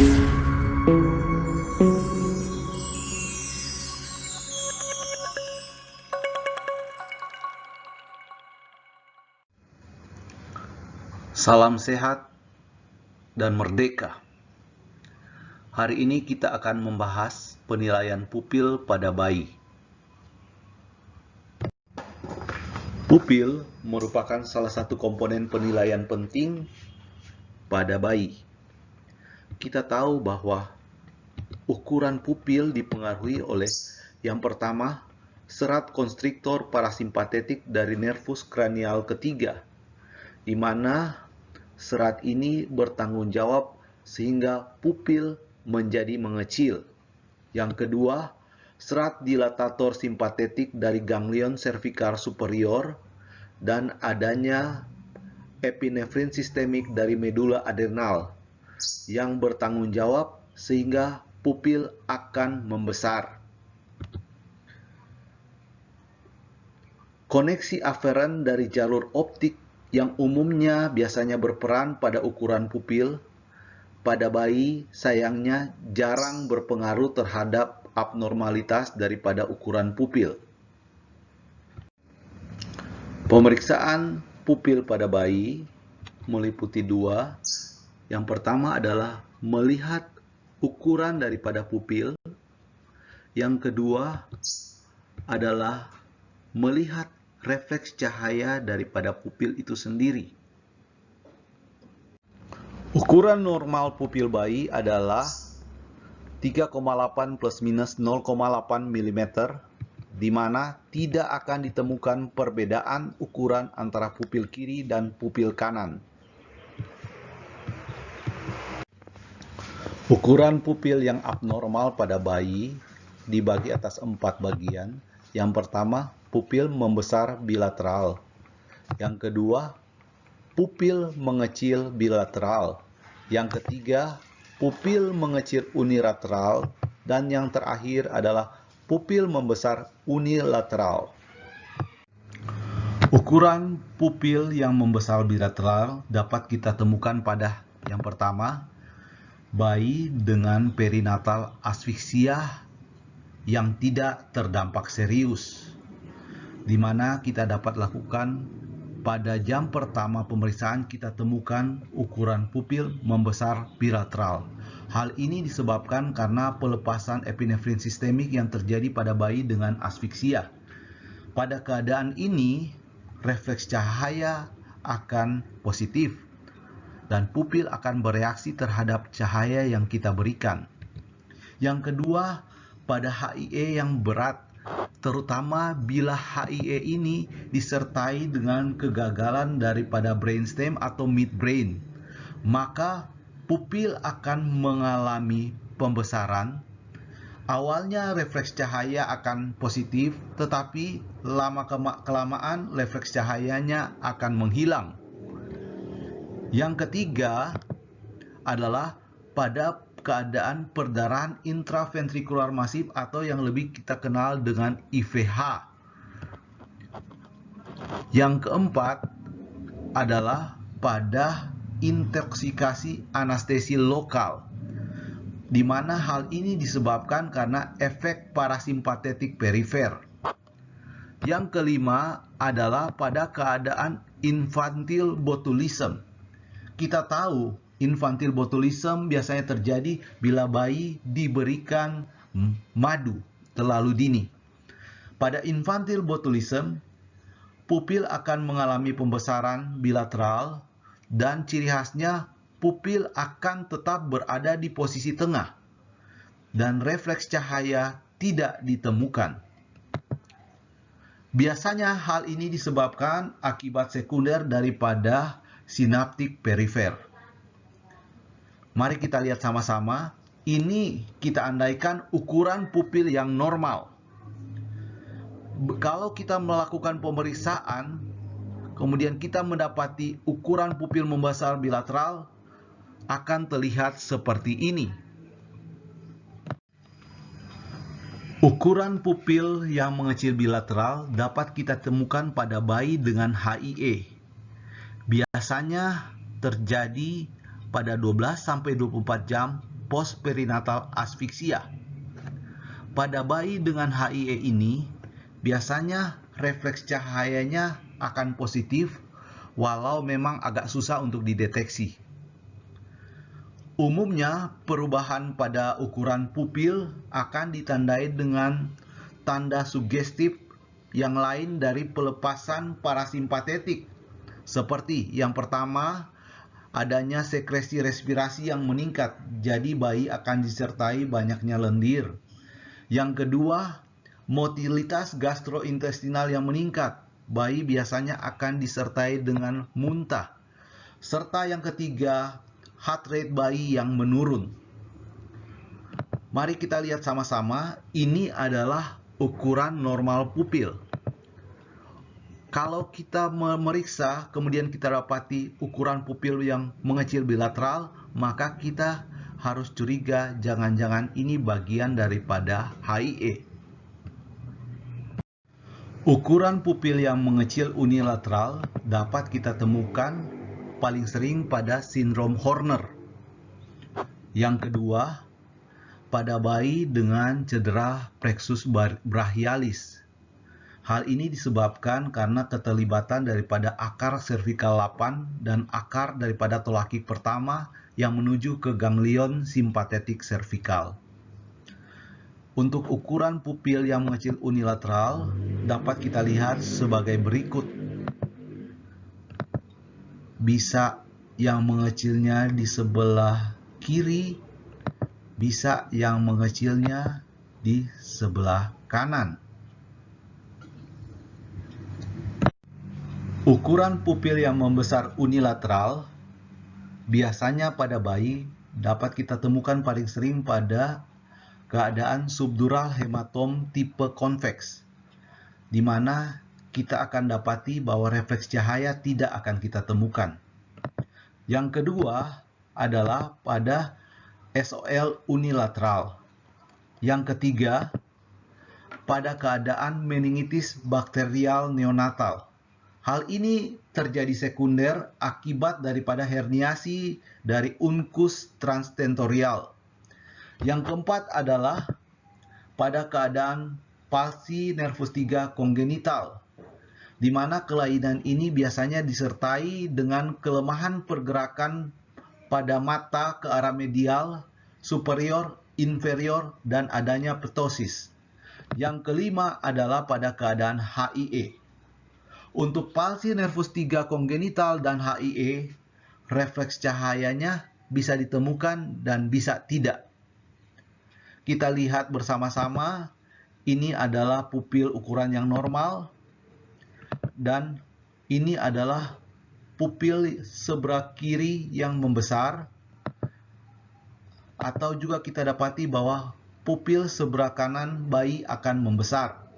Salam sehat dan merdeka. Hari ini kita akan membahas penilaian pupil pada bayi. Pupil merupakan salah satu komponen penilaian penting pada bayi. Kita tahu bahwa ukuran pupil dipengaruhi oleh yang pertama, serat konstriktor parasimpatetik dari nervus kranial ketiga, di mana serat ini bertanggung jawab sehingga pupil menjadi mengecil. Yang kedua, serat dilatator simpatetik dari ganglion cervical superior dan adanya epinefrin sistemik dari medula adrenal yang bertanggung jawab sehingga pupil akan membesar. Koneksi aferen dari jalur optik yang umumnya biasanya berperan pada ukuran pupil, pada bayi sayangnya jarang berpengaruh terhadap abnormalitas daripada ukuran pupil. Pemeriksaan pupil pada bayi meliputi dua. Yang pertama adalah melihat ukuran daripada pupil. Yang kedua adalah melihat refleks cahaya daripada pupil itu sendiri. Ukuran normal pupil bayi adalah 3,8 plus minus 0,8 mm, di mana tidak akan ditemukan perbedaan ukuran antara pupil kiri dan pupil kanan. Ukuran pupil yang abnormal pada bayi dibagi atas 4 bagian. Yang pertama, pupil membesar bilateral. Yang kedua, pupil mengecil bilateral. Yang ketiga, pupil mengecil unilateral. Dan yang terakhir adalah pupil membesar unilateral. Ukuran pupil yang membesar bilateral dapat kita temukan pada yang pertama, bayi dengan perinatal asfiksia yang tidak terdampak serius, di mana kita dapat lakukan pada jam pertama pemeriksaan kita temukan ukuran pupil membesar bilateral. Hal ini disebabkan karena pelepasan epinefrin sistemik yang terjadi pada bayi dengan asfiksia. Pada keadaan ini, refleks cahaya akan positif dan pupil akan bereaksi terhadap cahaya yang kita berikan. Yang kedua, pada HIE yang berat, terutama bila HIE ini disertai dengan kegagalan daripada brainstem atau midbrain, maka pupil akan mengalami pembesaran. Awalnya refleks cahaya akan positif, tetapi lama-kelamaan refleks cahayanya akan menghilang. Yang ketiga adalah pada keadaan perdarahan intraventrikular masif atau yang lebih kita kenal dengan IVH. Yang keempat adalah pada intoksikasi anestesi lokal, di mana hal ini disebabkan karena efek parasimpatetik perifer. Yang kelima adalah pada keadaan infantile botulism. Kita tahu infantile botulism biasanya terjadi bila bayi diberikan madu terlalu dini. Pada infantile botulism, pupil akan mengalami pembesaran bilateral dan ciri khasnya pupil akan tetap berada di posisi tengah dan refleks cahaya tidak ditemukan. Biasanya hal ini disebabkan akibat sekunder daripada sinaptik perifer. Mari kita lihat sama-sama. Ini kita andaikan ukuran pupil yang normal. Kalau kita melakukan pemeriksaan, kemudian kita mendapati ukuran pupil membesar bilateral, akan terlihat seperti ini. Ukuran pupil yang mengecil bilateral dapat kita temukan pada bayi dengan HIE. Biasanya terjadi pada 12-24 jam postperinatal asfiksia. Pada bayi dengan HIE ini, biasanya refleks cahayanya akan positif, walau memang agak susah untuk dideteksi. Umumnya, perubahan pada ukuran pupil akan ditandai dengan tanda sugestif yang lain dari pelepasan parasimpatetik, seperti yang pertama, adanya sekresi respirasi yang meningkat, jadi bayi akan disertai banyaknya lendir. Yang kedua, motilitas gastrointestinal yang meningkat. Bayi biasanya akan disertai dengan muntah. Serta yang ketiga, heart rate bayi yang menurun. Mari kita lihat sama-sama, ini adalah ukuran normal pupil. Kalau kita memeriksa, kemudian kita dapati ukuran pupil yang mengecil bilateral, maka kita harus curiga jangan-jangan ini bagian daripada HIE. Ukuran pupil yang mengecil unilateral dapat kita temukan paling sering pada sindrom Horner. Yang kedua, pada bayi dengan cedera plexus brachialis. Hal ini disebabkan karena keterlibatan daripada akar cervical 8 dan akar daripada tolakik pertama yang menuju ke ganglion simpatetik cervical. Untuk ukuran pupil yang mengecil unilateral dapat kita lihat sebagai berikut. Bisa yang mengecilnya di sebelah kiri, bisa yang mengecilnya di sebelah kanan. Ukuran pupil yang membesar unilateral biasanya pada bayi dapat kita temukan paling sering pada keadaan subdural hematom tipe konveks, di mana kita akan dapati bahwa refleks cahaya tidak akan kita temukan. Yang kedua adalah pada SOL unilateral. Yang ketiga, pada keadaan meningitis bakterial neonatal. Hal ini terjadi sekunder akibat daripada herniasi dari uncus transtentorial. Yang keempat adalah pada keadaan palsi nervus 3 kongenital, di mana kelainan ini biasanya disertai dengan kelemahan pergerakan pada mata ke arah medial, superior, inferior, dan adanya ptosis. Yang kelima adalah pada keadaan HIE. Untuk palsi nervus 3 kongenital dan HIE, refleks cahayanya bisa ditemukan dan bisa tidak. Kita lihat bersama-sama, ini adalah pupil ukuran yang normal, dan ini adalah pupil sebelah kiri yang membesar, atau juga kita dapati bahwa pupil sebelah kanan bayi akan membesar.